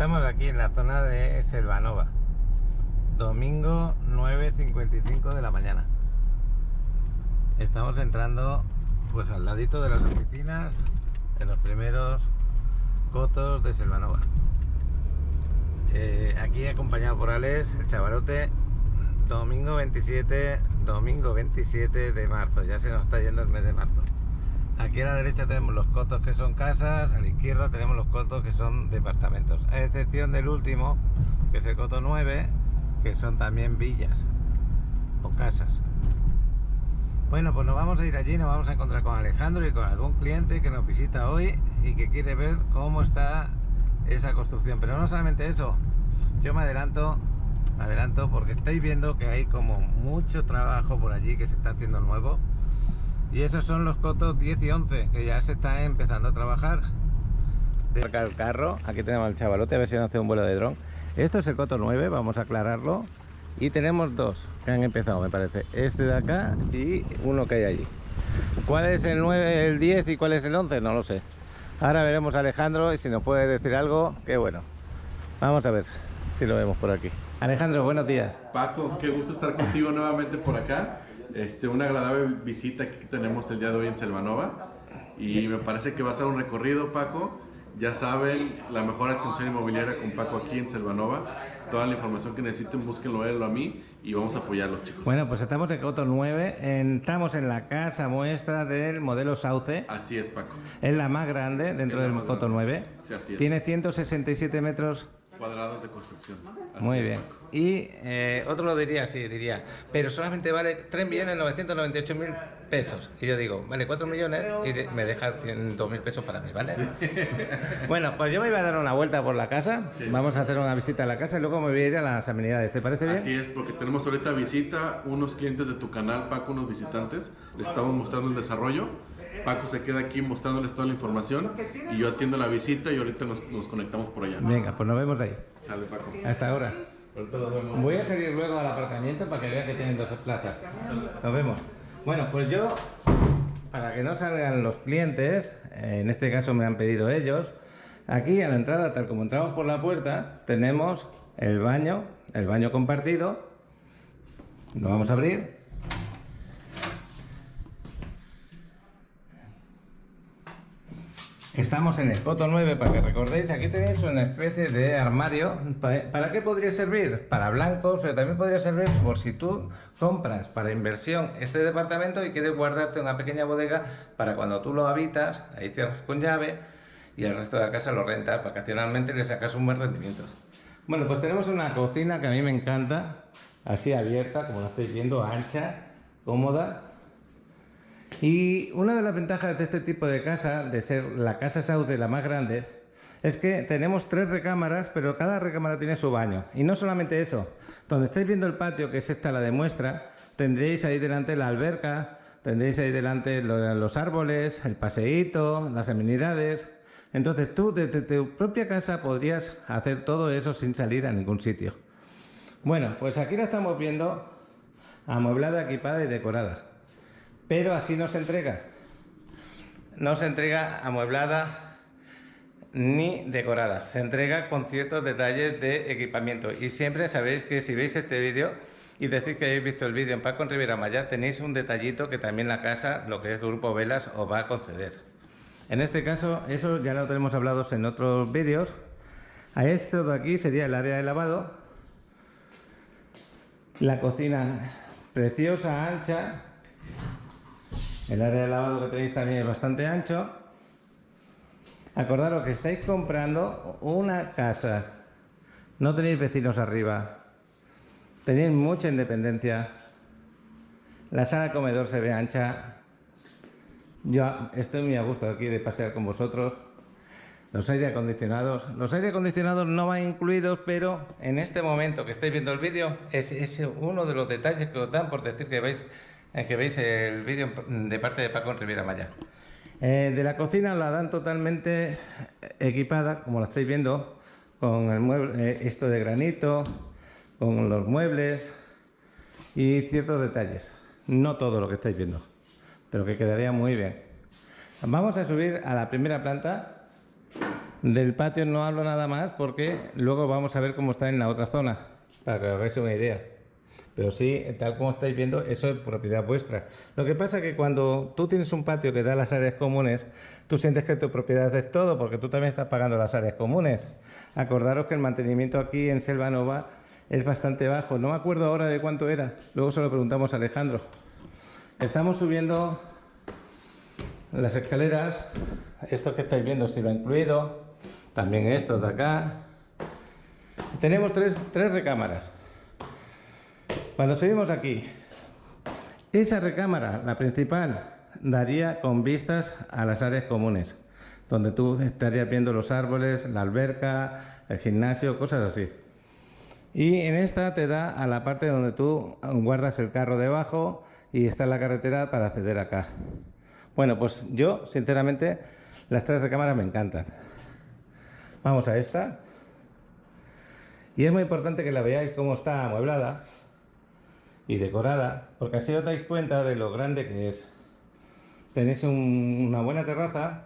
Estamos aquí en la zona de Selvanova, domingo 9:55 de la mañana. Estamos entrando pues al ladito de las oficinas, en los primeros cotos de Selvanova. Aquí acompañado por Alex, el chavalote. Domingo 27 de marzo, ya se nos está yendo el mes de marzo. Aquí a la derecha tenemos los cotos que son casas, a la izquierda tenemos los cotos que son departamentos, a excepción del último, que es el coto 9, que son también villas o casas. Bueno, pues nos vamos a ir allí, nos vamos a encontrar con Alejandro y con algún cliente que nos visita hoy y que quiere ver cómo está esa construcción. Pero no solamente eso, yo me adelanto porque estáis viendo que hay como mucho trabajo por allí que se está haciendo nuevo. Y esos son los cotos 10 y 11, que ya se está empezando a trabajar. De el carro, aquí tenemos al chavalote, a ver si nos hace un vuelo de dron. Esto es el coto 9, vamos a aclararlo. Y tenemos dos que han empezado, me parece. Este de acá y uno que hay allí. ¿Cuál es el 9, el 10 y cuál es el 11? No lo sé. Ahora veremos a Alejandro y si nos puede decir algo, qué bueno. Vamos a ver si lo vemos por aquí. Alejandro, buenos días. Paco, qué gusto estar contigo nuevamente por acá. Una agradable visita que tenemos el día de hoy en Selvanova. Y me parece que va a ser un recorrido, Paco. Ya saben, la mejor atención inmobiliaria con Paco aquí en Selvanova. Toda la información que necesiten, búsquenlo él o a mí y vamos a apoyarlos, chicos. Bueno, pues estamos en coto 9, estamos en la casa muestra del modelo Sauce. Así es, Paco. Es la más grande dentro del coto 9. Sí, así es. Tiene 167 metros cuadrados de construcción. Muy bien. Paco. Y otro lo diría así, pero solamente vale 3.998.000 pesos. Y yo digo, vale 4 millones y me deja 100.000 pesos para mí, ¿vale? Sí. Bueno, pues yo me iba a dar una vuelta por la casa. Sí. Vamos a hacer una visita a la casa y luego me voy a ir a las amenidades. ¿Te parece bien? Así es, porque tenemos ahorita visita, unos clientes de tu canal, Paco, unos visitantes. Les estamos mostrando el desarrollo. Paco se queda aquí mostrándoles toda la información y yo atiendo la visita y ahorita nos conectamos por allá. Venga, pues nos vemos ahí. Sale, Paco. Hasta ahora. Voy a salir luego al aparcamiento para que vean que tienen dos plazas. Nos vemos. Bueno, pues yo, para que no salgan los clientes, en este caso me han pedido ellos, aquí a la entrada, tal como entramos por la puerta, tenemos el baño compartido. Lo vamos a abrir. Estamos en el coto 9, para que recordéis, aquí tenéis una especie de armario. ¿Para qué podría servir? Para blancos, pero también podría servir por si tú compras para inversión este departamento y quieres guardarte una pequeña bodega para cuando tú lo habitas, ahí cierras con llave y el resto de la casa lo rentas vacacionalmente y le sacas un buen rendimiento. Bueno, pues tenemos una cocina que a mí me encanta, así abierta, como la estáis viendo, ancha, cómoda. Y una de las ventajas de este tipo de casa, de ser la casa Sauce la más grande, es que tenemos 3 recámaras, pero cada recámara tiene su baño. Y no solamente eso, donde estáis viendo el patio, que es esta la de muestra, tendréis ahí delante la alberca, tendréis ahí delante los árboles, el paseíto, las amenidades. Entonces tú desde tu propia casa podrías hacer todo eso sin salir a ningún sitio. Bueno, pues aquí la estamos viendo amueblada, equipada y decorada. Pero así no se entrega. No se entrega amueblada ni decorada. Se entrega con ciertos detalles de equipamiento. Y siempre sabéis que si veis este vídeo y decís que habéis visto el vídeo en Paco en Riviera Maya, tenéis un detallito que también la casa, lo que es Grupo Velas, os va a conceder. En este caso, eso ya lo tenemos hablado en otros vídeos. A esto de aquí sería el área de lavado. La cocina preciosa, ancha. El área de lavado que tenéis también es bastante ancho. Acordaros que estáis comprando una casa. No tenéis vecinos arriba. Tenéis mucha independencia. La sala comedor se ve ancha. Yo estoy muy a gusto aquí de pasear con vosotros. Los aire acondicionados. Los aire acondicionados no van incluidos, pero en este momento que estáis viendo el vídeo es uno de los detalles que os dan por decir que veis el vídeo de parte de Paco en Riviera Maya. De la cocina la dan totalmente equipada, como la estáis viendo, con el mueble, esto de granito, con los muebles y ciertos detalles. No todo lo que estáis viendo, pero que quedaría muy bien. Vamos a subir a la primera planta Del patio no hablo nada más porque luego vamos a ver cómo está en la otra zona, para que os hagáis una idea. Pero sí, tal como estáis viendo, eso es propiedad vuestra. Lo que pasa es que cuando tú tienes un patio que da las áreas comunes, tú sientes que tu propiedad es todo, porque tú también estás pagando las áreas comunes. Acordaros que el mantenimiento aquí en Selvanova es bastante bajo. No me acuerdo ahora de cuánto era. Luego se lo preguntamos a Alejandro. Estamos subiendo las escaleras. Esto que estáis viendo sí lo ha incluido. También estos de acá. Tenemos tres recámaras. Cuando subimos aquí, esa recámara, la principal, daría con vistas a las áreas comunes, donde tú estarías viendo los árboles, la alberca, el gimnasio, cosas así. Y en esta te da a la parte donde tú guardas el carro debajo y está la carretera para acceder acá. Bueno, pues yo, sinceramente, las tres recámaras me encantan. Vamos a esta. Y es muy importante que la veáis cómo está amueblada y decorada, porque así os dais cuenta de lo grande que es. Tenéis una buena terraza.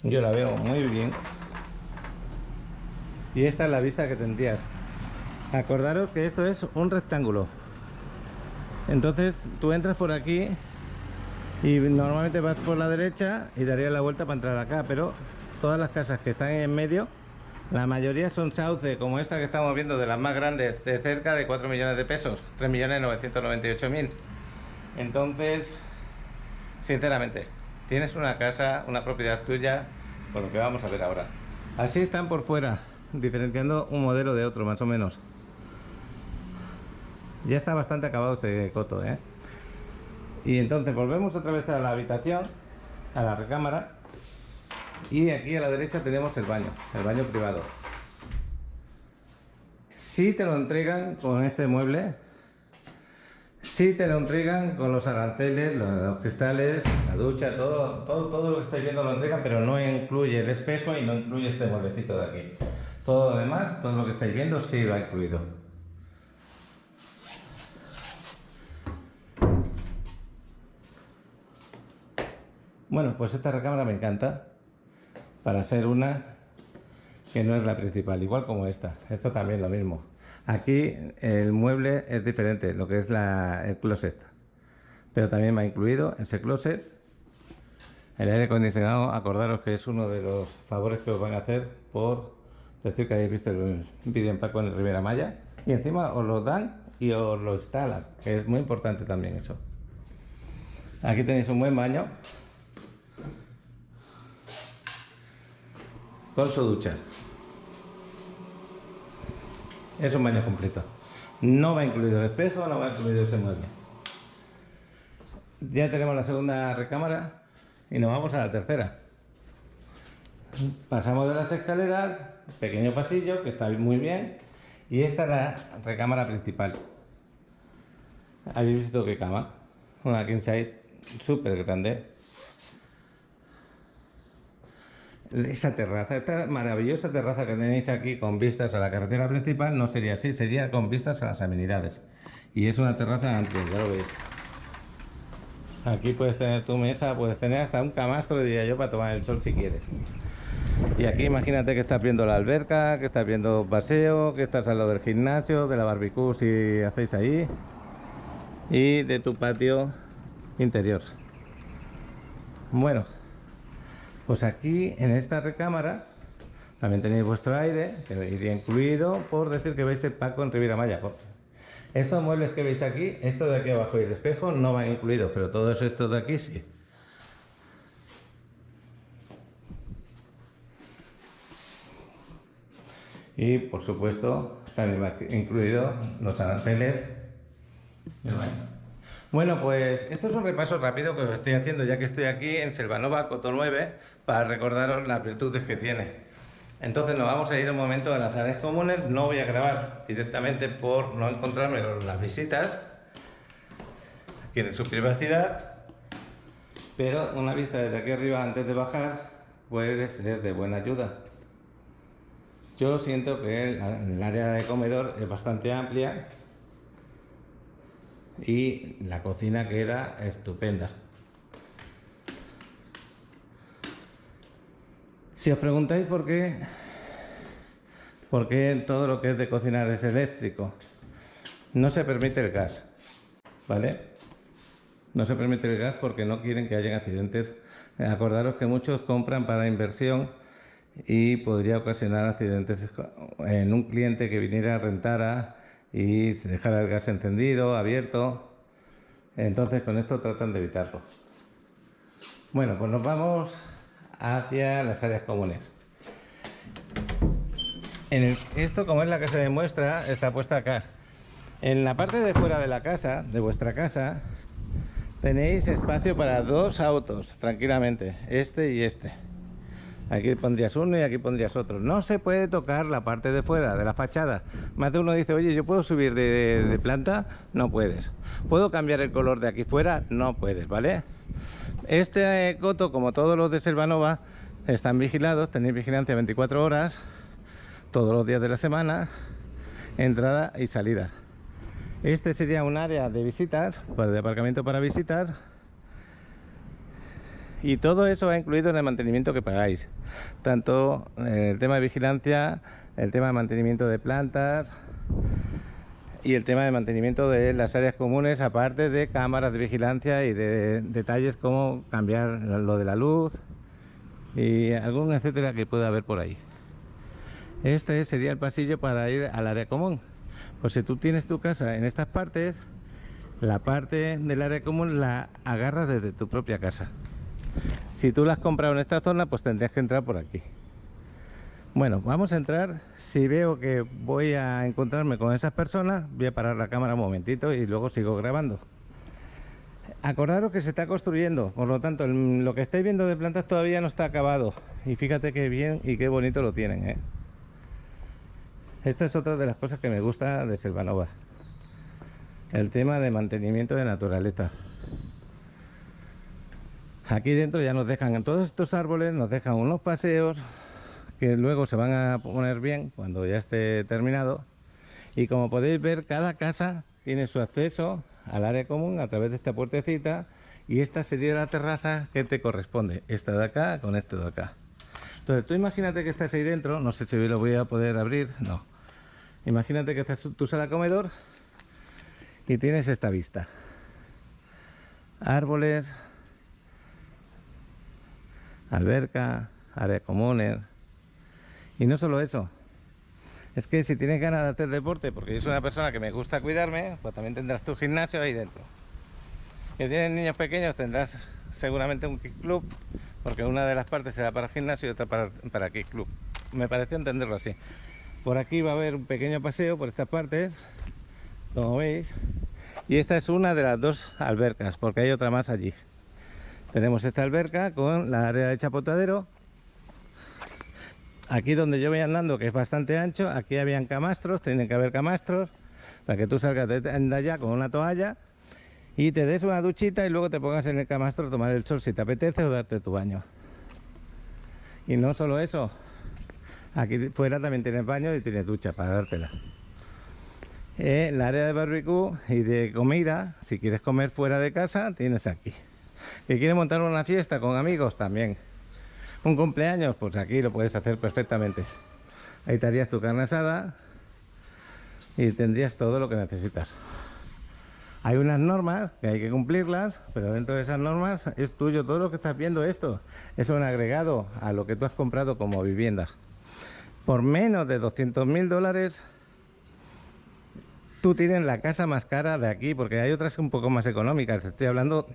Yo la veo muy bien. Y esta es la vista que tendrías. Acordaros que esto es un rectángulo. Entonces tú entras por aquí y normalmente vas por la derecha y darías la vuelta para entrar acá, pero todas las casas que están en medio, la mayoría son sauce, como esta que estamos viendo, de las más grandes, de cerca de 4 millones de pesos, 3.998.000. Entonces, sinceramente, tienes una casa, una propiedad tuya, por lo que vamos a ver ahora. Así están por fuera, diferenciando un modelo de otro, más o menos. Ya está bastante acabado este coto, ¿eh? Y entonces volvemos otra vez a la habitación, a la recámara. Y aquí a la derecha tenemos el baño privado. Si te lo entregan con este mueble, si te lo entregan con los aranceles, los cristales, la ducha, todo lo que estáis viendo lo entregan, pero no incluye el espejo y no incluye este mueblecito de aquí. Todo lo demás, todo lo que estáis viendo, sí lo ha incluido. Bueno, pues esta recámara me encanta, para ser una que no es la principal, igual como esta. Esto también lo mismo. Aquí el mueble es diferente, lo que es el closet. Pero también me ha incluido ese closet. El aire acondicionado, acordaros que es uno de los favores que os van a hacer por decir que habéis visto el vídeo en Paco en el Riviera Maya. Y encima os lo dan y os lo instalan, que es muy importante también eso. Aquí tenéis un buen baño con su ducha. Es un baño completo. No va incluido el espejo, no va incluido ese mueble. Ya tenemos la segunda recámara y nos vamos a la tercera. Pasamos de las escaleras, pequeño pasillo que está muy bien, y esta es la recámara principal. ¿Habéis visto qué cama? Una king size súper grande. Esa terraza, esta maravillosa terraza que tenéis aquí con vistas a la carretera principal no sería así, sería con vistas a las amenidades. Y es una terraza amplia, ya lo veis. Aquí puedes tener tu mesa, puedes tener hasta un camastro, diría yo, para tomar el sol si quieres. Y aquí imagínate que estás viendo la alberca, que estás viendo paseo, que estás al lado del gimnasio, de la barbecue si hacéis ahí, y de tu patio interior. Bueno, pues aquí en esta recámara también tenéis vuestro aire, que iría incluido, por decir que veis el Paco en Riviera Maya. Estos muebles que veis aquí, esto de aquí abajo y el espejo no van incluidos, pero todos estos de aquí sí. Y por supuesto también va incluido los aranceles y el baño. Bueno, pues esto es un repaso rápido que os estoy haciendo ya que estoy aquí en Selvanova Coto 9 para recordaros las virtudes que tiene. Entonces nos vamos a ir un momento a las áreas comunes. No voy a grabar directamente por no encontrarme con las visitas. Tienen su privacidad, pero una vista desde aquí arriba antes de bajar puede ser de buena ayuda. Yo siento que el área de comedor es bastante amplia y la cocina queda estupenda. Si os preguntáis por qué todo lo que es de cocinar es eléctrico, no se permite el gas, ¿vale? No se permite el gas porque no quieren que haya accidentes. Acordaros que muchos compran para inversión y podría ocasionar accidentes en un cliente que viniera, rentara y dejara el gas encendido, abierto. Entonces con esto tratan de evitarlo. Bueno, pues nos vamos hacia las áreas comunes. Esto, como es la que se demuestra, está puesta acá. En la parte de fuera de la casa, de vuestra casa, tenéis espacio para 2 autos, tranquilamente, este y este. Aquí pondrías uno y aquí pondrías otro. No se puede tocar la parte de fuera, de la fachada. Más de uno dice, oye, ¿yo puedo subir de planta? No puedes. ¿Puedo cambiar el color de aquí fuera? No puedes, ¿vale? Este coto, como todos los de Selvanova, están vigilados, tenéis vigilancia 24 horas, todos los días de la semana, entrada y salida. Este sería un área de visitas, de aparcamiento para visitar, y todo eso va incluido en el mantenimiento que pagáis, tanto el tema de vigilancia, el tema de mantenimiento de plantas y el tema de mantenimiento de las áreas comunes, aparte de cámaras de vigilancia y de detalles como cambiar lo de la luz y algún etcétera que pueda haber por ahí. Este sería el pasillo para ir al área común. Pues si tú tienes tu casa en estas partes, la parte del área común la agarras desde tu propia casa. Si tú la has comprado en esta zona, pues tendrías que entrar por aquí. Bueno, vamos a entrar. Si veo que voy a encontrarme con esas personas, voy a parar la cámara un momentito y luego sigo grabando. Acordaros que se está construyendo, por lo tanto lo que estáis viendo de plantas todavía no está acabado. Y fíjate qué bien y qué bonito lo tienen, ¿eh? Esta es otra de las cosas que me gusta de Selvanova, el tema de mantenimiento de naturaleza. Aquí dentro ya nos dejan, en todos estos árboles nos dejan unos paseos que luego se van a poner bien cuando ya esté terminado. Y como podéis ver, cada casa tiene su acceso al área común a través de esta puertecita, y esta sería la terraza que te corresponde, esta de acá con este de acá. Entonces tú imagínate que estás ahí dentro, no sé si lo voy a poder abrir, no. Imagínate que estás tu sala comedor y tienes esta vista. Árboles, alberca, áreas comunes. Y no solo eso, es que si tienes ganas de hacer deporte, porque yo soy una persona que me gusta cuidarme, pues también tendrás tu gimnasio ahí dentro. Si tienes niños pequeños tendrás seguramente un kick club, porque una de las partes será para gimnasio y otra para kick club. Me pareció entenderlo así. Por aquí va a haber un pequeño paseo por estas partes, como veis, y esta es una de las 2 albercas, porque hay otra más allí. Tenemos esta alberca con la área de chapotadero. Aquí donde yo voy andando, que es bastante ancho, aquí habían camastros, tienen que haber camastros, para que tú salgas de allá con una toalla y te des una duchita y luego te pongas en el camastro a tomar el sol si te apetece o darte tu baño. Y no solo eso, aquí fuera también tienes baño y tienes ducha para dártela. La área de barbecue y de comida, si quieres comer fuera de casa, tienes aquí. ¿Que quieres montar una fiesta con amigos? También. ¿Un cumpleaños? Pues aquí lo puedes hacer perfectamente. Ahí te harías tu carne asada y tendrías todo lo que necesitas. Hay unas normas que hay que cumplirlas, pero dentro de esas normas es tuyo. Todo lo que estás viendo esto es un agregado a lo que tú has comprado como vivienda. Por menos de $200.000 tú tienes la casa más cara de aquí, porque hay otras un poco más económicas. Estoy hablando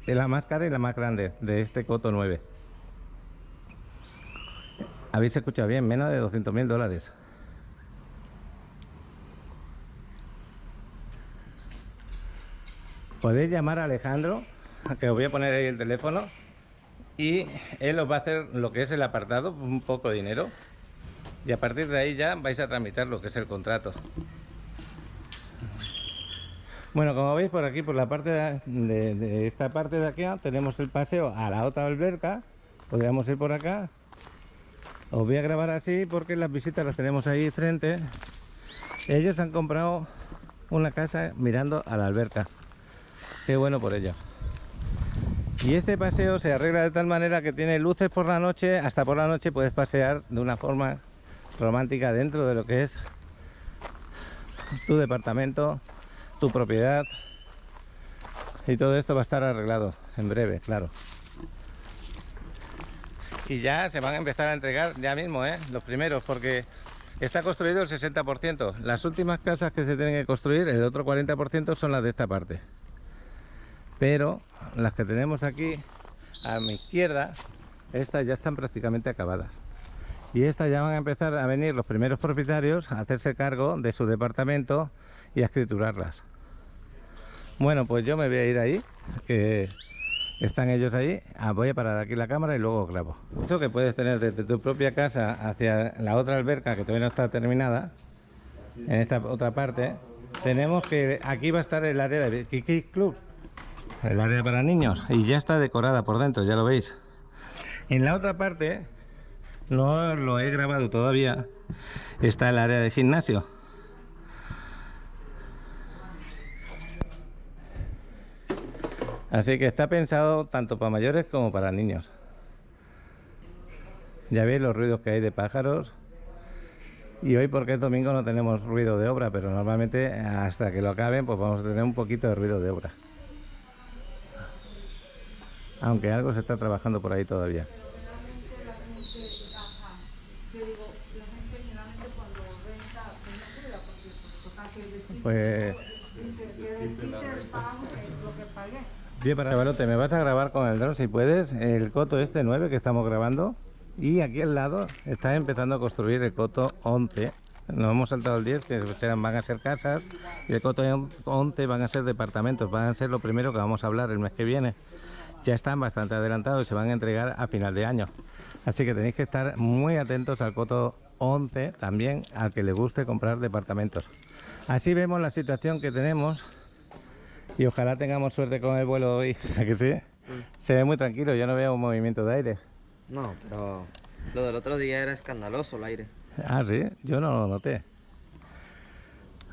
de la más cara y la más grande de este coto 9. Habéis escuchado bien, menos de $200.000. Podéis llamar a Alejandro, que os voy a poner ahí el teléfono, y él os va a hacer lo que es el apartado, un poco de dinero, y a partir de ahí ya vais a tramitar lo que es el contrato. Bueno, como veis por aquí, por la parte de esta parte de aquí, tenemos el paseo a la otra alberca. Podríamos ir por acá. Os voy a grabar así porque las visitas las tenemos ahí frente. Ellos han comprado una casa mirando a la alberca. Qué bueno por ello. Y este paseo se arregla de tal manera que tiene luces por la noche. Hasta por la noche puedes pasear de una forma romántica dentro de lo que es tu departamento, tu propiedad. Y todo esto va a estar arreglado en breve, claro. Y ya se van a empezar a entregar ya mismo, los primeros, porque está construido el 60%. Las últimas casas que se tienen que construir, el otro 40% son las de esta parte. Pero las que tenemos aquí a mi izquierda, estas ya están prácticamente acabadas. Y estas ya van a empezar a venir los primeros propietarios a hacerse cargo de su departamento y a escriturarlas. Bueno, pues yo me voy a ir ahí, que están ellos ahí. Voy a parar aquí la cámara y luego grabo. Eso que puedes tener desde tu propia casa hacia la otra alberca, que todavía no está terminada, en esta otra parte, tenemos que aquí va a esestar el área de Kiki Club, el área para niños, y ya está decorada por dentro, ya lo veis. En la otra parte, no lo he grabado todavía, está el área de gimnasio. Así que está pensado tanto para mayores como para niños. Ya veis los ruidos que hay de pájaros. Y hoy, porque es domingo, no tenemos ruido de obra, pero normalmente hasta que lo acaben pues vamos a tener un poquito de ruido de obra. Aunque algo se está trabajando por ahí todavía. Pues... Bien, para Chavalote, me vas a grabar con el dron si puedes el coto este 9 que estamos grabando. Y aquí al lado está empezando a construir el coto 11. Nos hemos saltado el 10, que van a ser casas, y el coto 11 van a ser departamentos. Van a ser lo primero que vamos a hablar el mes que viene. Ya están bastante adelantados y se van a entregar a final de año. Así que tenéis que estar muy atentos al coto 11, también al que le guste comprar departamentos. Así vemos la situación que tenemos. Y ojalá tengamos suerte con el vuelo hoy, ¿a que sí? Se ve muy tranquilo, yo no veo un movimiento de aire. No, pero lo del otro día era escandaloso el aire. Ah, sí, yo no lo noté.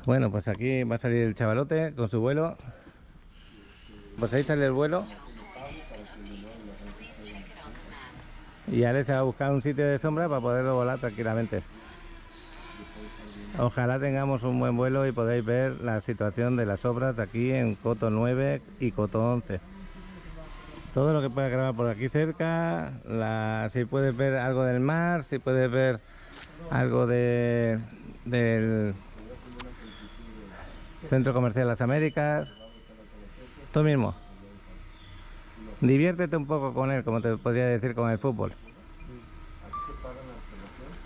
Bueno, pues aquí va a salir el Chavalote con su vuelo. Pues ahí sale el vuelo. Y ahora se va a buscar un sitio de sombra para poderlo volar tranquilamente. Ojalá tengamos un buen vuelo y podáis ver la situación de las obras aquí en coto 9 y coto 11. Todo lo que pueda grabar por aquí cerca, si puedes ver algo del mar, si puedes ver algo del Centro Comercial Las Américas, tú mismo. Diviértete un poco con él, como te podría decir con el fútbol.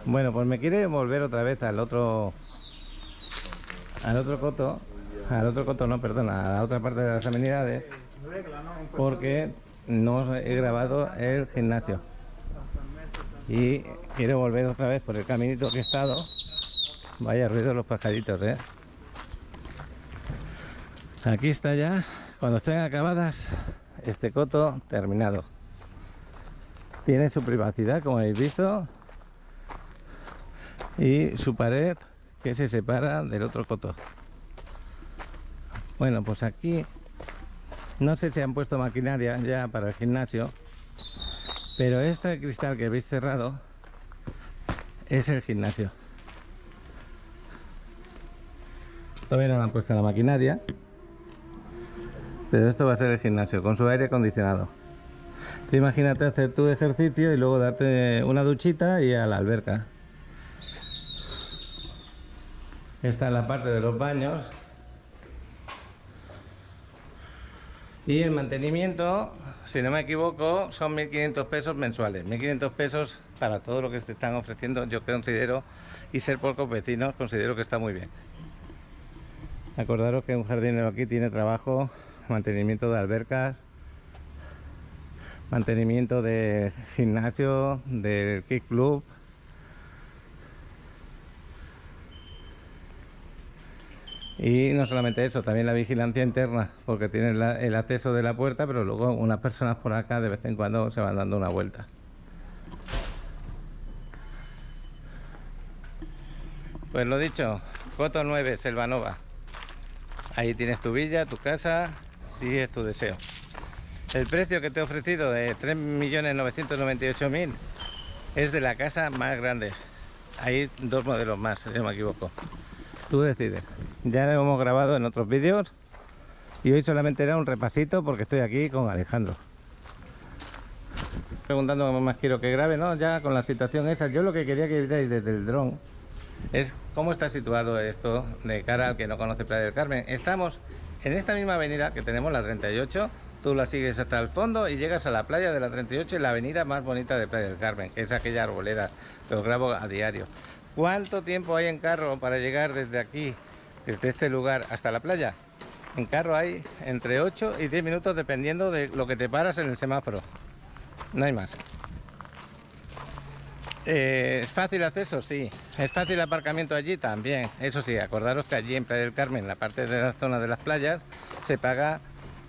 Bueno, pues me quiere volver otra vez al otro coto, no, perdón, a la otra parte de las amenidades, porque no he grabado el gimnasio y quiero volver otra vez por el caminito que he estado. Vaya ruido los pajaritos, Aquí está ya, cuando estén acabadas, este coto terminado. Tiene su privacidad, como habéis visto, y su pared que se separa del otro coto. Bueno, pues aquí no sé si han puesto maquinaria ya para el gimnasio, pero este cristal que veis cerrado es el gimnasio. Todavía no le han puesto la maquinaria, pero esto va a ser el gimnasio con su aire acondicionado. Tú imagínate hacer tu ejercicio y luego darte una duchita y a la alberca. Esta es la parte de los baños. Y el mantenimiento, si no me equivoco, son 1.500 pesos mensuales. 1.500 pesos para todo lo que te están ofreciendo, yo considero, y ser pocos vecinos, considero que está muy bien. Acordaros que un jardinero aquí tiene trabajo, mantenimiento de albercas, mantenimiento de gimnasio, del kick club. Y no solamente eso, también la vigilancia interna, porque tienes el acceso de la puerta, pero luego unas personas por acá de vez en cuando se van dando una vuelta. Pues lo dicho, coto 9, Selvanova. Ahí tienes tu villa, tu casa, si es tu deseo. El precio que te he ofrecido de 3.998.000 es de la casa más grande. Hay dos modelos más, si no me equivoco. Tú decides. Ya lo hemos grabado en otros vídeos y hoy solamente era un repasito porque estoy aquí con Alejandro. Preguntando cómo más quiero que grabe, ¿no? Ya con la situación esa, yo lo que quería que vierais desde el dron es cómo está situado esto de cara al que no conoce Playa del Carmen. Estamos en esta misma avenida que tenemos, la 38. Tú la sigues hasta el fondo y llegas a la playa de la 38 y la avenida más bonita de Playa del Carmen, que es aquella arboleda que os grabo a diario. ¿Cuánto tiempo hay en carro para llegar desde aquí, desde este lugar hasta la playa? En carro hay entre 8 y 10 minutos dependiendo de lo que te paras en el semáforo. No hay más. ¿Es fácil acceso? Sí. ¿Es fácil aparcamiento allí? También. Eso sí, acordaros que allí en Playa del Carmen, en la parte de la zona de las playas, se paga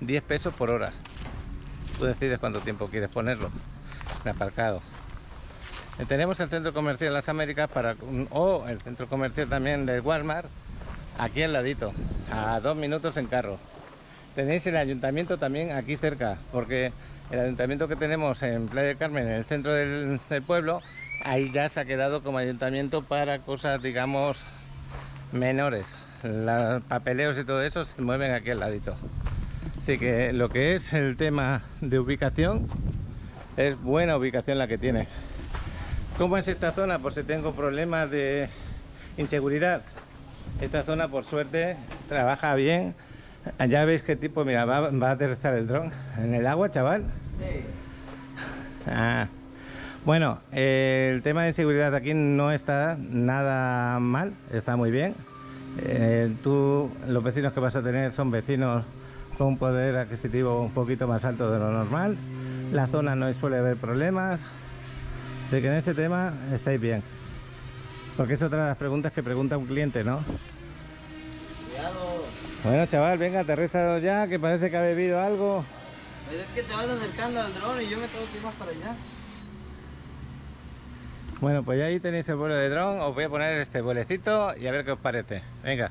10 pesos por hora. Tú decides cuánto tiempo quieres ponerlo en aparcado. Tenemos el centro comercial Las Américas o el centro comercial también del Walmart aquí al ladito, a 2 minutos en carro. Tenéis el ayuntamiento también aquí cerca, porque el ayuntamiento que tenemos en Playa del Carmen, en el centro del pueblo, ahí ya se ha quedado como ayuntamiento para cosas, digamos, menores. Los papeleos y todo eso se mueven aquí al ladito. Así que lo que es el tema de ubicación, es buena ubicación la que tiene. ¿Cómo es esta zona? Por si tengo problemas de inseguridad. Esta zona, por suerte, trabaja bien. Ya veis qué tipo, mira, va a aterrizar el dron en el agua, chaval. Sí. Bueno, el tema de inseguridad aquí no está nada mal, está muy bien. Los vecinos que vas a tener son vecinos con un poder adquisitivo un poquito más alto de lo normal. La zona no suele haber problemas. De que en ese tema estáis bien. Porque es otra de las preguntas que pregunta un cliente, ¿no? Cuidado. Bueno, chaval, venga, aterrízalo ya, que parece que ha bebido algo. Pues es que te vas acercando al dron y yo me tengo que ir más para allá. Bueno, pues ya ahí tenéis el vuelo de dron. Os voy a poner este vuelecito y a ver qué os parece. Venga.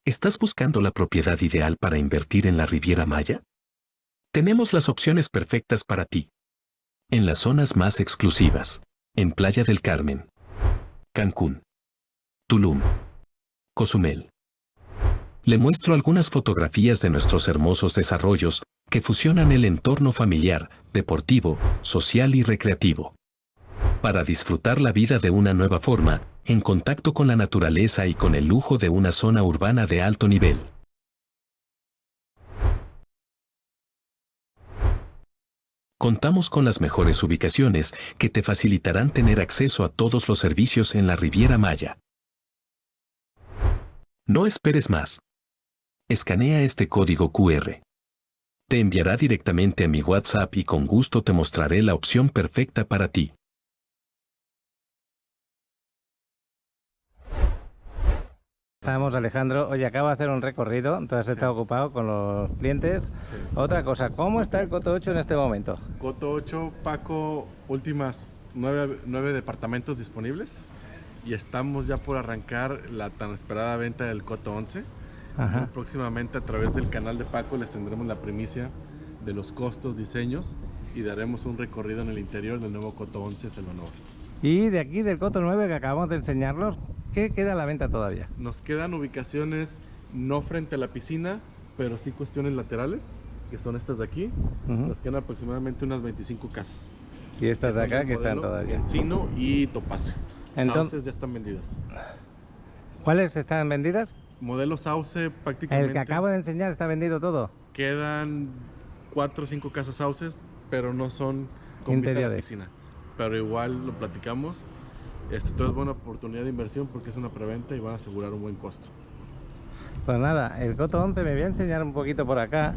¿Estás buscando la propiedad ideal para invertir en la Riviera Maya? Tenemos las opciones perfectas para ti. En las zonas más exclusivas, en Playa del Carmen, Cancún, Tulum, Cozumel. Le muestro algunas fotografías de nuestros hermosos desarrollos que fusionan el entorno familiar, deportivo, social y recreativo. Para disfrutar la vida de una nueva forma, en contacto con la naturaleza y con el lujo de una zona urbana de alto nivel. Contamos con las mejores ubicaciones que te facilitarán tener acceso a todos los servicios en la Riviera Maya. No esperes más. Escanea este código QR. Te enviará directamente a mi WhatsApp y con gusto te mostraré la opción perfecta para ti. Estamos, Alejandro. Oye, acabo de hacer un recorrido, tú has estado ocupado con los clientes. Sí. Otra cosa, ¿cómo está el Coto 8 en este momento? Coto 8, Paco, últimas 9 departamentos disponibles y estamos ya por arrancar la tan esperada venta del Coto 11. Ajá. Próximamente a través del canal de Paco les tendremos la primicia de los costos, diseños y daremos un recorrido en el interior del nuevo Coto 11 Selvanova. Y de aquí del Coto 9 que acabamos de enseñarlos, ¿qué queda a la venta todavía? Nos quedan ubicaciones no frente a la piscina, pero sí cuestiones laterales, que son estas de aquí. Ujú. Nos quedan aproximadamente unas 25 casas. Y estas de son acá del que están modelo todavía. Encino y Topacio. Entonces- Sauces ya están vendidas. ¿Cuáles están vendidas? Modelo Sauce prácticamente El que acabo de enseñar está vendido todo. quedan 4 o 5 casas Sauces, pero no son con vista a la Interiores. piscina. Pero igual lo platicamos. Todo es buena oportunidad de inversión porque es una preventa y van a asegurar un buen costo. Pues nada, el Coto 11 me voy a enseñar un poquito por acá.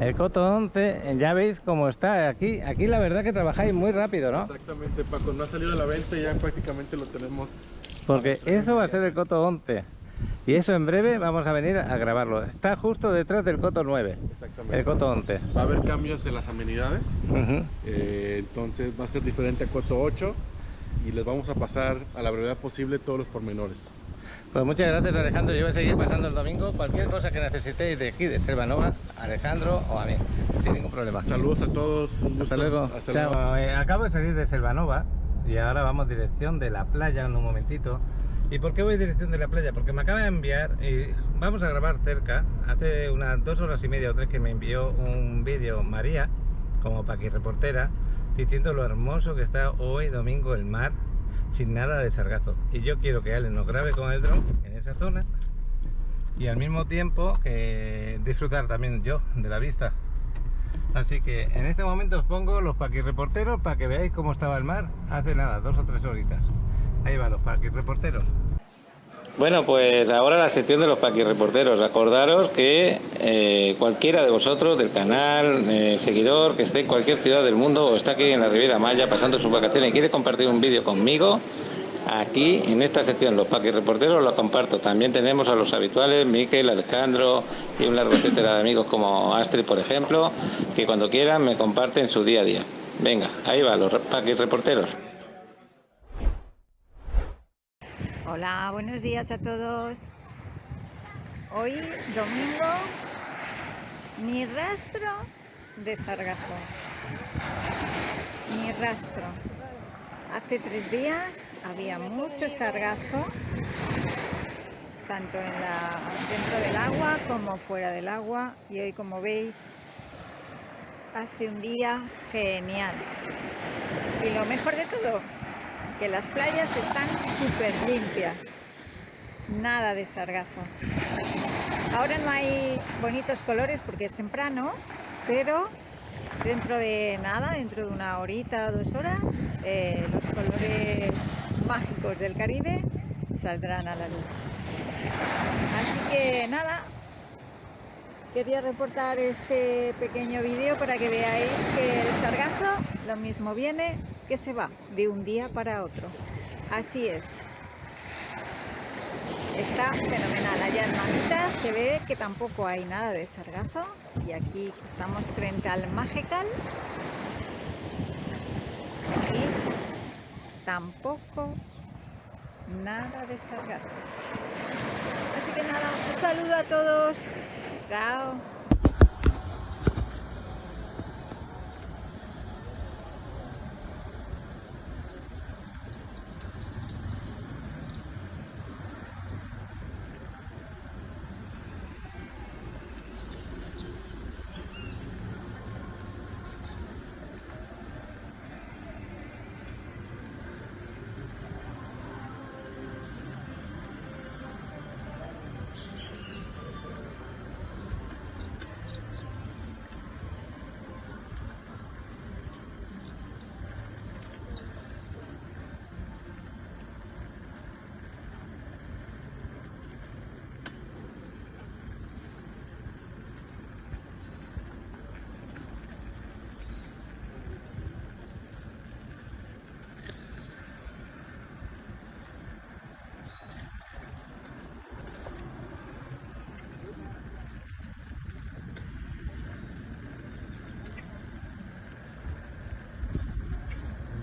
El Coto 11, ya veis cómo está aquí. Aquí la verdad que trabajáis muy rápido, ¿no? Exactamente, Paco. No ha salido a la venta y ya prácticamente lo tenemos. Porque eso va a ser el Coto 11. Y eso en breve vamos a venir a grabarlo. Está justo detrás del Coto 9, Exactamente. el Coto 11. Va a haber cambios en las amenidades. Ujú. Entonces va a ser diferente a Coto 8 y les vamos a pasar a la brevedad posible todos los pormenores. Pues muchas gracias, Alejandro. Yo voy a seguir pasando el domingo. Cualquier cosa que necesitéis de aquí, de Selvanova, Alejandro o a mí, sin ningún problema. Saludos a todos. un gusto. Hasta luego. Hasta Chao. luego. Acabo de salir de Selvanova y ahora vamos dirección de la playa en un momentito. ¿Y por qué voy dirección de la playa? Porque me acaba de enviar, y vamos a grabar cerca, hace unas 2 horas y media o 3 que me envió un vídeo María, como Paquireportera, diciendo lo hermoso que está hoy domingo el mar, sin nada de sargazo. Y yo quiero que Ale nos grabe con el dron en esa zona y al mismo tiempo disfrutar también yo de la vista. Así que en este momento os pongo los paquireporteros para que veáis cómo estaba el mar hace nada, 2 o 3 horitas. Ahí van los paquireporteros. Bueno, pues ahora la sección de los paquireporteros. Acordaros que cualquiera de vosotros del canal, seguidor, que esté en cualquier ciudad del mundo o está aquí en la Riviera Maya pasando sus vacaciones y quiere compartir un vídeo conmigo, aquí en esta sección, los paquireporteros, lo comparto. También tenemos a los habituales, Miquel, Alejandro y un largo etcétera de amigos como Astrid, por ejemplo, que cuando quieran me comparten su día a día. Venga, ahí va, los paquireporteros. Hola, buenos días a todos. Hoy, domingo, ni rastro de sargazo. Ni rastro. Hace 3 días había mucho sargazo, tanto dentro del agua como fuera del agua. Y hoy, como veis, hace un día genial. Y lo mejor de todo, que las playas están súper limpias, nada de sargazo. Ahora no hay bonitos colores porque es temprano, pero dentro de nada, dentro de 1 horita o 2 horas, los colores mágicos del Caribe saldrán a la luz. Así que nada, quería reportar este pequeño vídeo para que veáis que el sargazo lo mismo viene que se va de un día para otro. Así es. Está fenomenal. Allá en Mamitas se ve que tampoco hay nada de sargazo. Y aquí estamos frente al Magical. Aquí tampoco nada de sargazo. Así que nada, saludo a todos. Chao.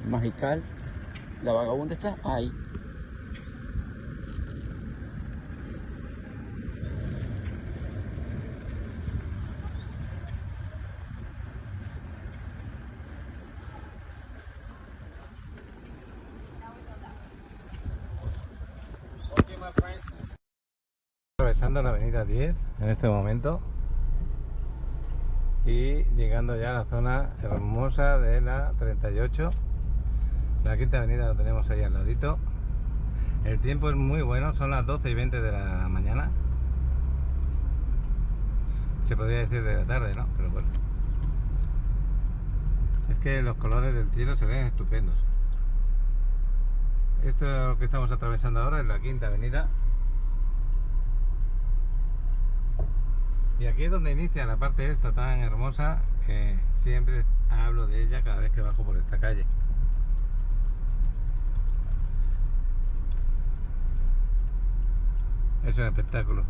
Magical, la vagabunda está ahí. Atravesando la avenida 10 en este momento y llegando ya a la zona hermosa de la 38. La quinta avenida lo tenemos ahí al ladito. El tiempo es muy bueno, son las 12:20 de la mañana. Se podría decir de la tarde, ¿no? Pero bueno. Es que los colores del cielo se ven estupendos. Esto que estamos atravesando ahora es la quinta avenida. Y aquí es donde inicia la parte esta tan hermosa que siempre hablo de ella cada vez que bajo por esta calle. Es un espectáculo.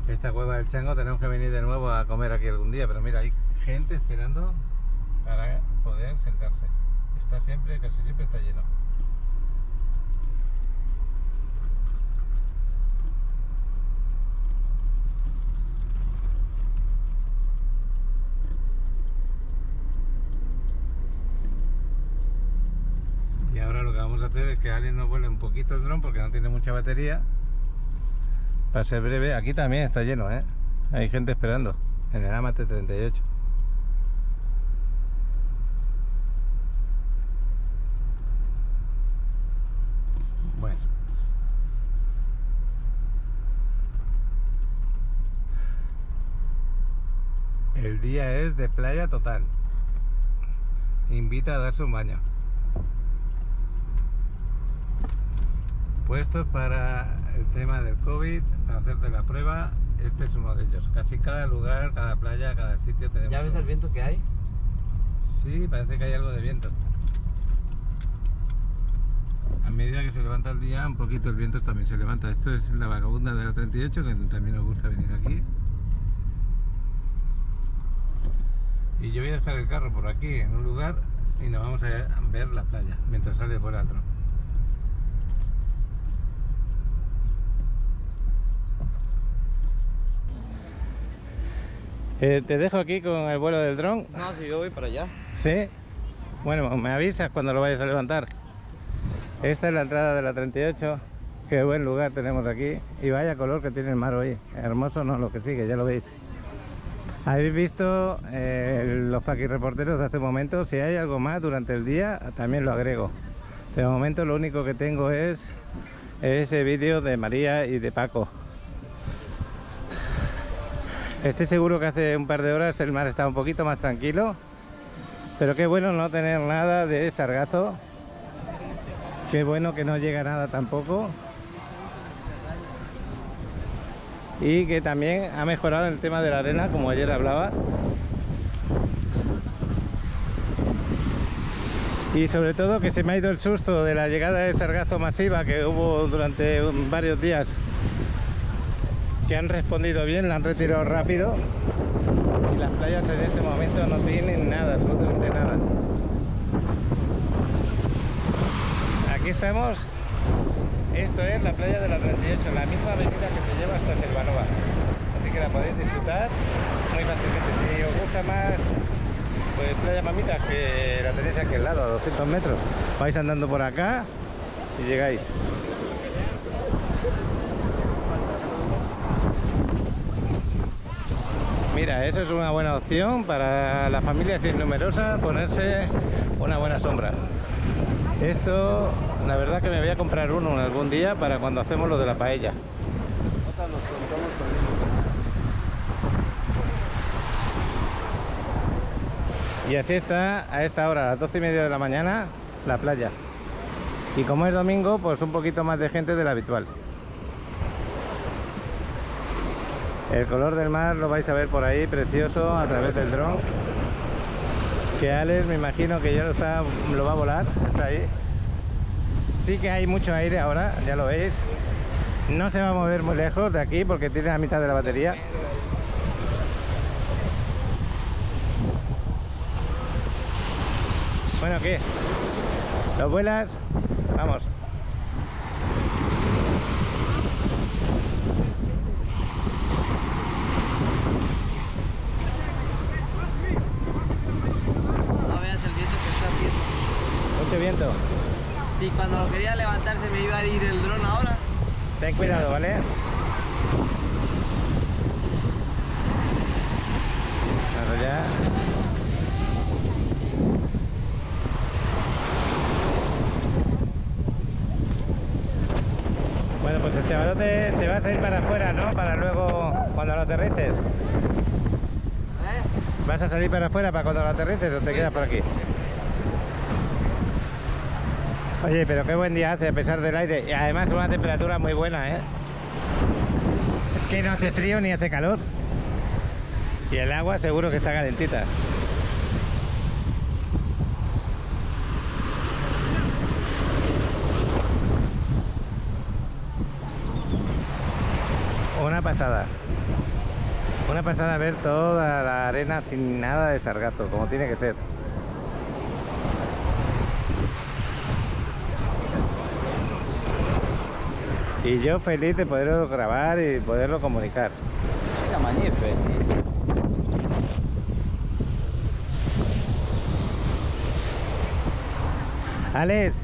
Esta cueva del Chango tenemos que venir de nuevo a comer aquí algún día, pero mira, hay gente esperando para poder sentarse. Está siempre, casi siempre está lleno. Y ahora lo que vamos a hacer es que alguien nos vuele un poquito el dron porque no tiene mucha batería. Para ser breve, aquí también está lleno, ¿eh? Hay gente esperando en el Amate 38. Bueno. El día es de playa total. Invita a darse un baño. Puestos para el tema del COVID, para hacerte la prueba, este es uno de ellos. Casi cada lugar, cada playa, cada sitio tenemos. ¿Ya ves uno. el viento que hay? Sí, parece que hay algo de viento. A medida que se levanta el día, un poquito el viento también se levanta. Esto es la vagabunda de la 38, que también nos gusta venir aquí. Y yo voy a dejar el carro por aquí, en un lugar, y nos vamos a ver la playa, mientras sale por el otro. Te dejo aquí con el vuelo del dron. No, si yo voy para allá. Sí. Bueno, me avisas cuando lo vayas a levantar. Esta es la entrada de la 38. Qué buen lugar tenemos aquí. Y vaya color que tiene el mar hoy. Hermoso, no, lo que sigue, ya lo veis. Habéis visto los paquirreporteros de hace un momento. Si hay algo más durante el día, también lo agrego. De momento lo único que tengo es ese vídeo de María y de Paco. Estoy seguro que hace un par de horas el mar estaba un poquito más tranquilo, pero qué bueno no tener nada de sargazo, qué bueno que no llega nada tampoco, y que también ha mejorado el tema de la arena, como ayer hablaba, y sobre todo que se me ha ido el susto de la llegada de sargazo masiva que hubo durante varios días, que han respondido bien, la han retirado rápido y las playas en este momento no tienen nada, absolutamente nada. Aquí estamos, esto es la playa de la 38, la misma avenida que hasta Selvanova. Así que la podéis disfrutar muy fácilmente. Si os gusta más pues Playa Mamitas, que la tenéis aquí al lado, a 200 metros, vais andando por acá y llegáis. Mira, eso es una buena opción para la familia, si es numerosa, ponerse una buena sombra. Esto, la verdad que me voy a comprar uno algún día para cuando hacemos lo de la paella. Y así está a esta hora, a las 12:30 de la mañana, la playa. Y como es domingo, pues un poquito más de gente de la habitual. El color del mar lo vais a ver por ahí, precioso, a través del dron. Que Alex, me imagino que ya lo va a volar, está ahí. Sí que hay mucho aire ahora, ya lo veis. No se va a mover muy lejos de aquí porque tiene la mitad de la batería. Bueno, ¿qué? ¿Los vuelas? Vamos. No veas el viento que está haciendo. Mucho viento. Sí, cuando lo quería levantar se me iba a ir el dron ahora. Ten cuidado, ¿vale? Ahora ya. Bueno, pues el chavalote te vas a ir para afuera, ¿no? Para luego, cuando lo aterrices. ¿Vas a salir para afuera para cuando lo aterrices o te quedas por aquí? Oye, pero qué buen día hace a pesar del aire. Y además una temperatura muy buena, ¿eh? Es que no hace frío ni hace calor. Y el agua seguro que está calentita. Una pasada. Una pasada ver toda la arena sin nada de sargazo, como tiene que ser. Y yo feliz de poderlo grabar y poderlo comunicar. Venga, Mañefe. Alex,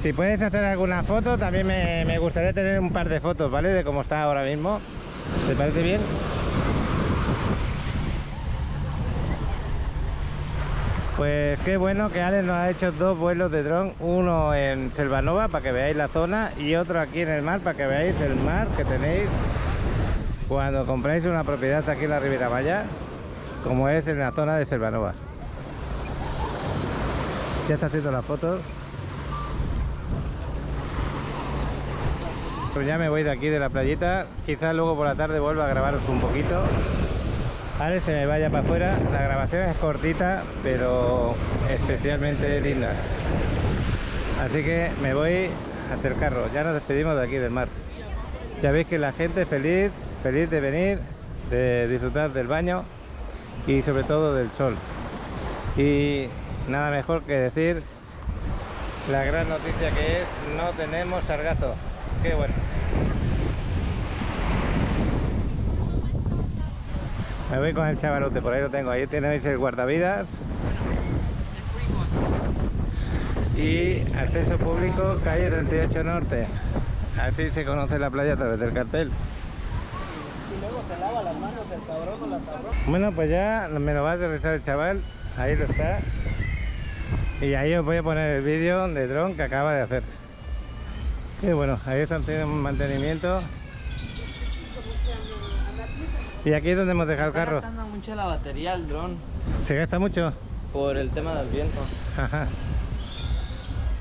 si puedes hacer alguna foto, también me gustaría tener un par de fotos, ¿vale? De cómo está ahora mismo. ¿Te parece bien? Pues qué bueno que Alex nos ha hecho 2 vuelos de dron, uno en Selvanova para que veáis la zona y otro aquí en el mar para que veáis el mar que tenéis cuando compráis una propiedad aquí en la Riviera Maya, como es en la zona de Selvanova. Ya está haciendo las fotos. Pues ya me voy de aquí de la playita, quizás luego por la tarde vuelva a grabaros un poquito. Ahora se me vaya para afuera. La grabación es cortita, pero especialmente linda. Así que me voy hacia el carro. Ya nos despedimos de aquí del mar. Ya veis que la gente es feliz, feliz de venir, de disfrutar del baño y sobre todo del sol. Y nada mejor que decir la gran noticia que es: no tenemos sargazo. Qué bueno. Me voy con el chavalote, por ahí lo tengo. Ahí tenéis el guardavidas. Y acceso público, calle 38 Norte. Así se conoce la playa a través del cartel. Y luego se lava las manos el cabrón con la cabrón. Bueno, pues ya me lo va a aterrizar el chaval. Ahí lo está. Y ahí os voy a poner el vídeo de dron que acaba de hacer. Y bueno, ahí están teniendo un mantenimiento. Y aquí es donde hemos dejado el carro. Está gastando mucho la batería el dron ¿Se gasta mucho? por el tema del viento. Ajá.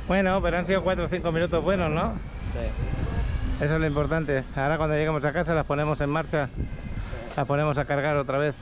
Bueno, pero han sido 4 o 5 minutos buenos, ¿no? Sí. Eso es lo importante. Ahora cuando lleguemos a casa las ponemos en marcha. Las ponemos a cargar otra vez.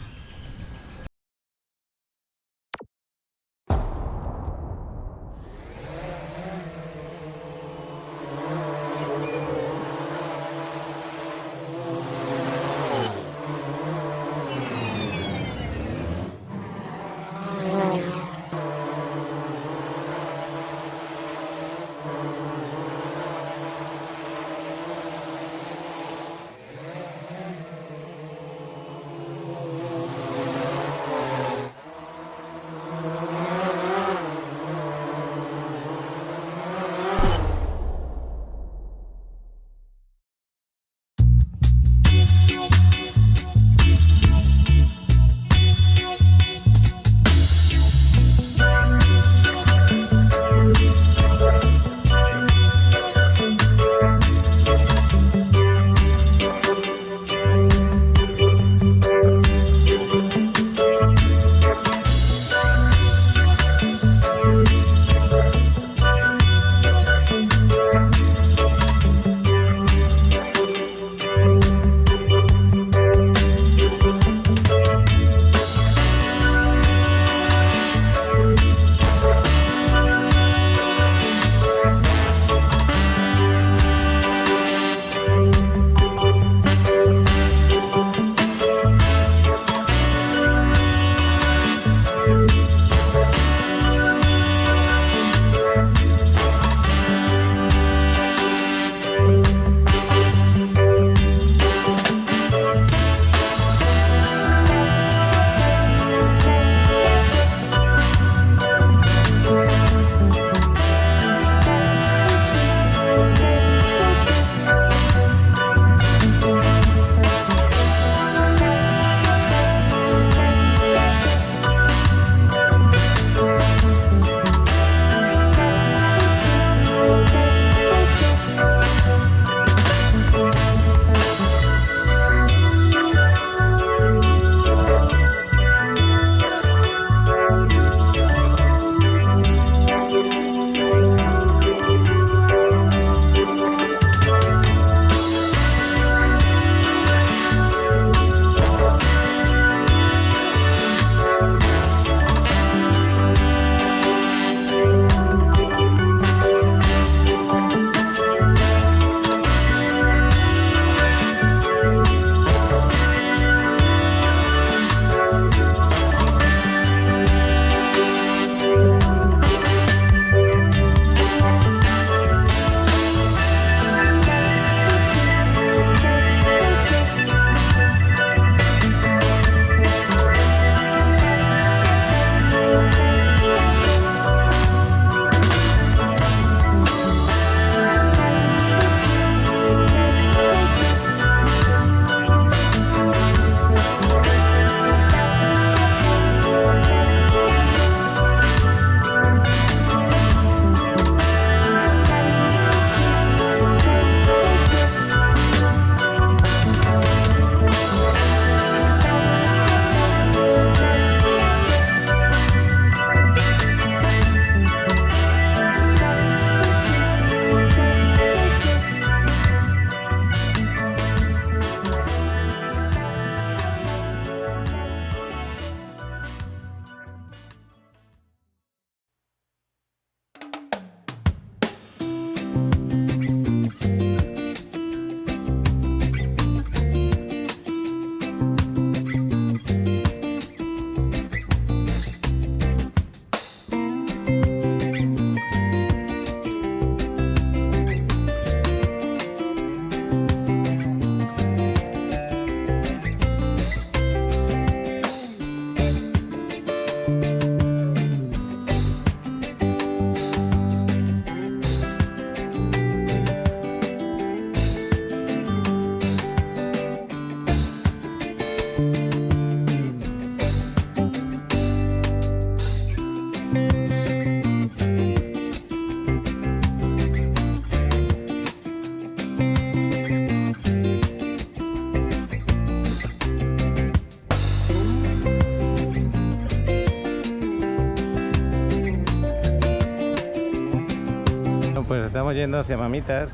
estamos yendo hacia Mamitas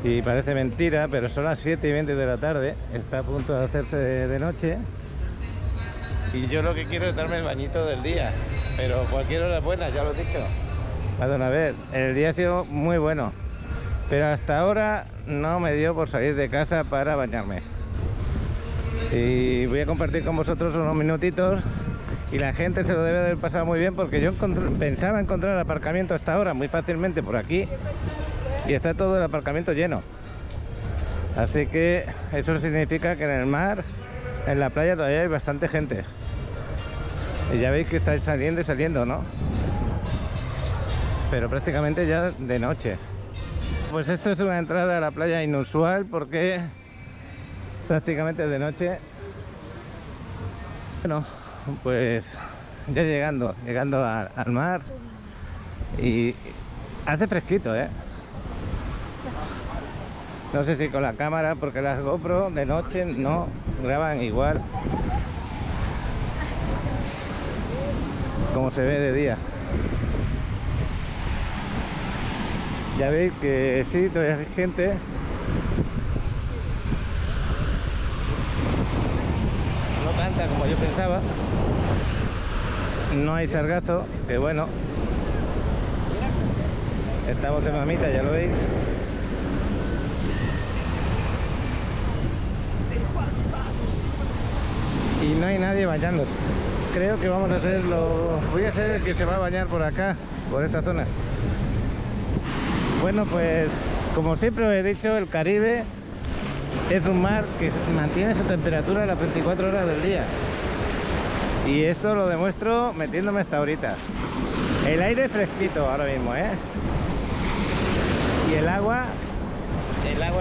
y parece mentira, pero son las 7:20 de la tarde, está a punto de hacerse de noche y yo lo que quiero es darme el bañito del día, pero cualquier hora es buena, ya lo he dicho. A ver, el día ha sido muy bueno, pero hasta ahora no me dio por salir de casa para bañarme. Y voy a compartir con vosotros unos minutitos y la gente se lo debe de haber pasado muy bien, porque yo pensaba encontrar aparcamiento hasta ahora muy fácilmente por aquí y está todo el aparcamiento lleno. Así que eso significa que en el mar, en la playa, todavía hay bastante gente. Y ya veis que está saliendo y saliendo, ¿no? Pero prácticamente ya de noche. Pues esto es una entrada a la playa inusual porque prácticamente de noche. Bueno, pues ya llegando al mar y hace fresquito, ¿eh? No sé si con la cámara, porque las GoPro de noche no graban igual como se ve de día. Ya veis que sí, todavía hay gente. No tanta como yo pensaba. No hay sargazo, que bueno. Estamos en Mamitas, ya lo veis. Y no hay nadie bañándose. Creo que vamos a hacer voy a ser el que se va a bañar por acá, por esta zona. Bueno, pues como siempre os he dicho, el Caribe es un mar que mantiene su temperatura las 24 horas del día. Y esto lo demuestro metiéndome hasta ahorita. El aire es fresquito ahora mismo, ¿eh? Y el agua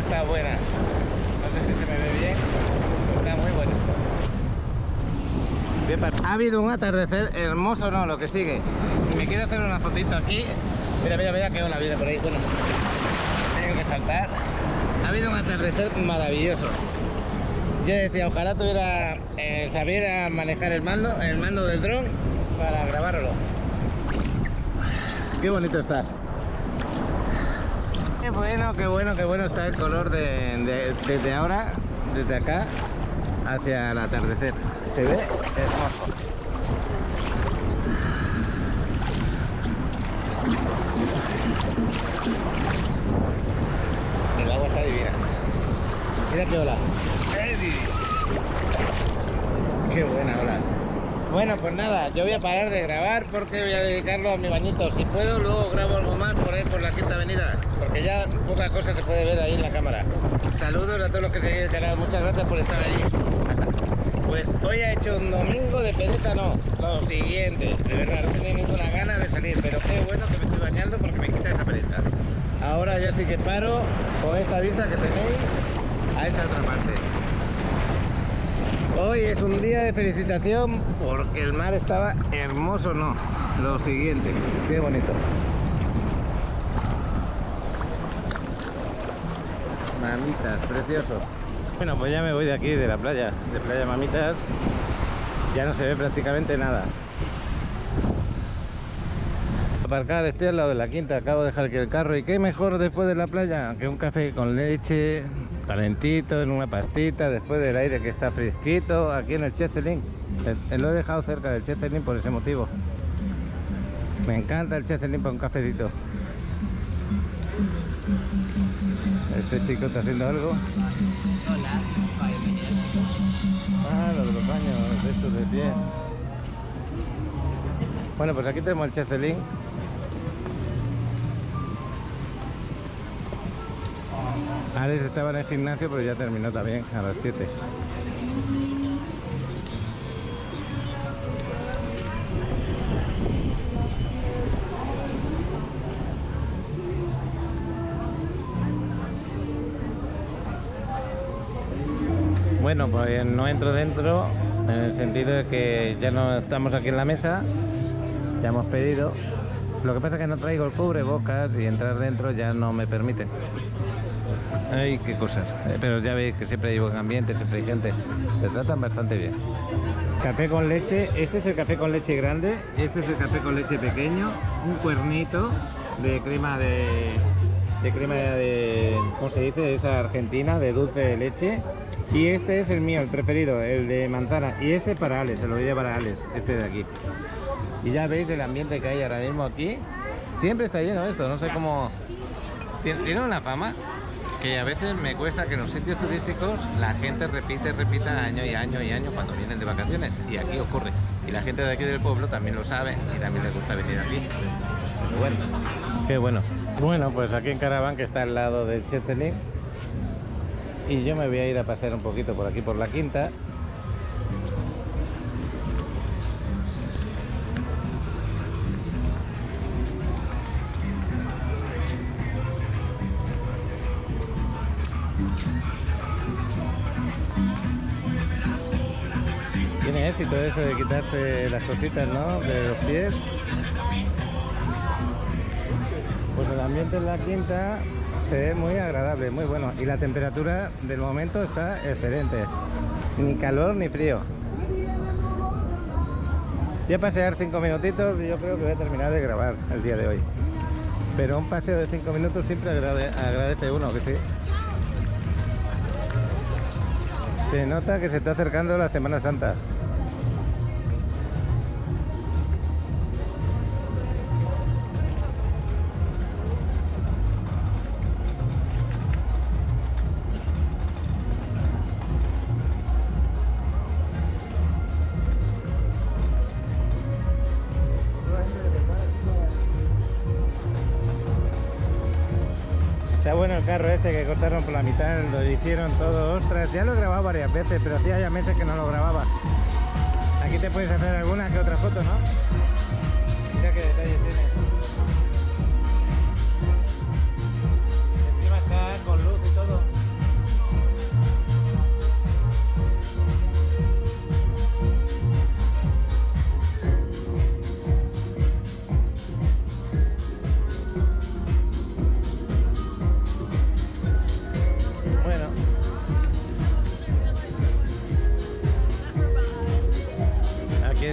está buena. No sé si se me ve bien, pero está muy buena. Ha habido un atardecer hermoso, ¿no? Lo que sigue. Y me quiero hacer una fotito aquí. Mira, mira, mira que una viene por ahí. Bueno, tengo que saltar. Ha habido un atardecer maravilloso. Yo decía, ojalá tuviera sabiera manejar el mando del dron para grabarlo. Qué bonito está. Qué bueno está el color desde ahora, desde acá hacia el atardecer. Se ve hermoso. El agua está divina. Mira qué ola. Qué buena ola. Bueno, pues nada, yo voy a parar de grabar porque voy a dedicarlo a mi bañito. Si puedo, luego grabo algo más por ahí, por la Quinta Avenida, porque ya poca cosa se puede ver ahí en la cámara. Saludos a todos los que seguís el canal, muchas gracias por estar ahí. Pues hoy he hecho un domingo de pereta, no, lo siguiente, de verdad, no tenía ninguna gana de salir, pero qué bueno que me estoy bañando porque me quita esa pereta. Ahora ya sí que paro con esta vista que tenéis a esa otra parte. Hoy es un día de felicitación porque el mar estaba hermoso, no, lo siguiente, qué bonito. Mamitas, precioso. Bueno, pues ya me voy de aquí, de la playa, de Playa Mamitas. Ya no se ve prácticamente nada. Aparcar, estoy al lado de la Quinta, acabo de dejar aquí el carro. Y qué mejor después de la playa que un café con leche, calentito, en una pastita, después del aire que está fresquito, aquí en el Chesterling. Lo he dejado cerca del Chesterling por ese motivo. Me encanta el Chesterling para un cafecito. Este chico está haciendo algo. Ah, lo de los baños, estos de pie. Bueno, pues aquí tenemos el Chesterling. Alex estaba en el gimnasio, pero ya terminó también a las 7. Bueno, pues no entro dentro, en el sentido de que ya no estamos aquí en la mesa, ya hemos pedido. Lo que pasa es que no traigo el cubrebocas y entrar dentro ya no me permiten. Ay, qué cosas. Pero ya veis que siempre hay buen ambiente, siempre hay gente. Te tratan bastante bien. Café con leche. Este es el café con leche grande. Este es el café con leche pequeño. Un cuernito de crema de de crema de, ¿cómo se dice? Esa argentina, de dulce de leche. Y este es el mío, el preferido, el de manzana. Y este para Alex, se lo voy a llevar a Alex, este de aquí. Y ya veis el ambiente que hay ahora mismo aquí. Siempre está lleno esto, no sé cómo... Tiene una fama que a veces me cuesta que en los sitios turísticos la gente repita año y año y año cuando vienen de vacaciones. Y aquí ocurre. Y la gente de aquí del pueblo también lo sabe y también les gusta venir aquí. Pero bueno, qué bueno. Bueno, pues aquí en Caraván, que está al lado del Cheteli. Y yo me voy a ir a pasear un poquito por aquí, por la quinta. Tiene éxito eso de quitarse las cositas, ¿no?, de los pies. Pues el ambiente en la quinta se ve muy agradable, muy bueno. Y la temperatura del momento está excelente. Ni calor ni frío. Voy a pasear 5 minutitos y yo creo que voy a terminar de grabar el día de hoy. Pero un paseo de 5 minutos siempre agradece uno, que sí. Se nota que se está acercando la Semana Santa. Está bueno el carro este que cortaron por la mitad, lo hicieron todo, ostras, ya lo he grabado varias veces, pero hacía ya meses que no lo grababa. Aquí te puedes hacer alguna que otra foto, ¿no? Mira qué detalle tiene. Encima está con luz y todo.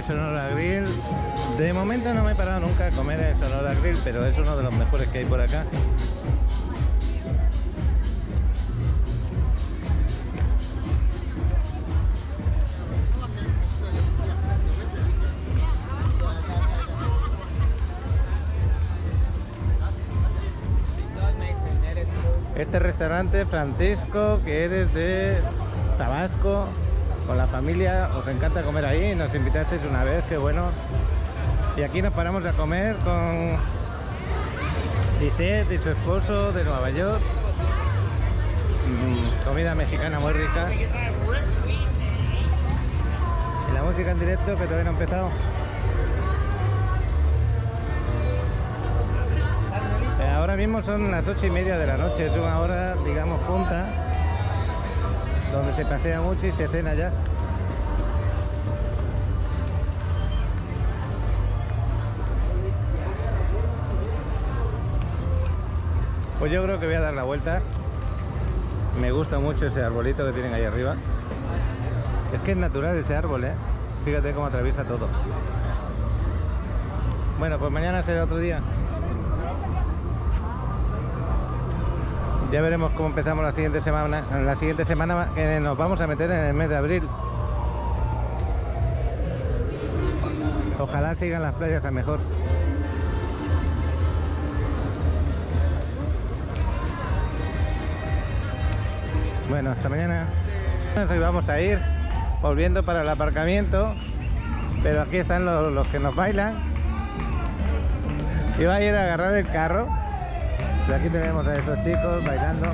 Sonora Grill. De momento no me he parado nunca a comer en Sonora Grill, pero es uno de los mejores que hay por acá. Este restaurante, Francisco, que eres de Tabasco, con la familia, os encanta comer ahí, nos invitasteis una vez, qué bueno. Y aquí nos paramos a comer con Lisette y su esposo de Nueva York. Comida mexicana muy rica. Y la música en directo, que todavía no ha empezado. Ahora mismo son las 8:30 de la noche, es una hora, digamos, punta, donde se pasea mucho y se cena ya. Pues yo creo que voy a dar la vuelta. Me gusta mucho ese arbolito que tienen ahí arriba. Es que es natural ese árbol, ¿eh? Fíjate cómo atraviesa todo. Bueno, pues mañana será otro día. Ya veremos cómo empezamos la siguiente semana. En la siguiente semana nos vamos a meter en el mes de abril. Ojalá sigan las playas a mejor. Bueno, hasta mañana. Hoy vamos a ir volviendo para el aparcamiento, pero aquí están los que nos bailan. Iba a ir a agarrar el carro. Y aquí tenemos a estos chicos bailando.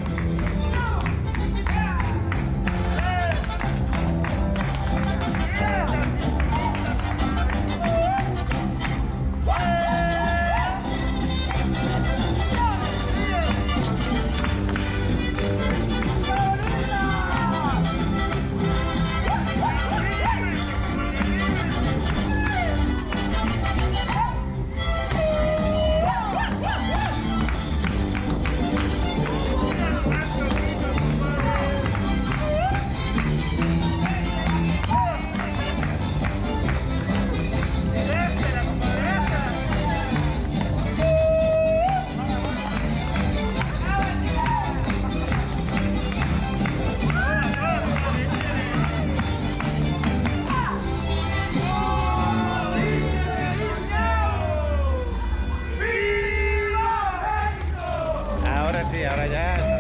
Sí, ahora ya está.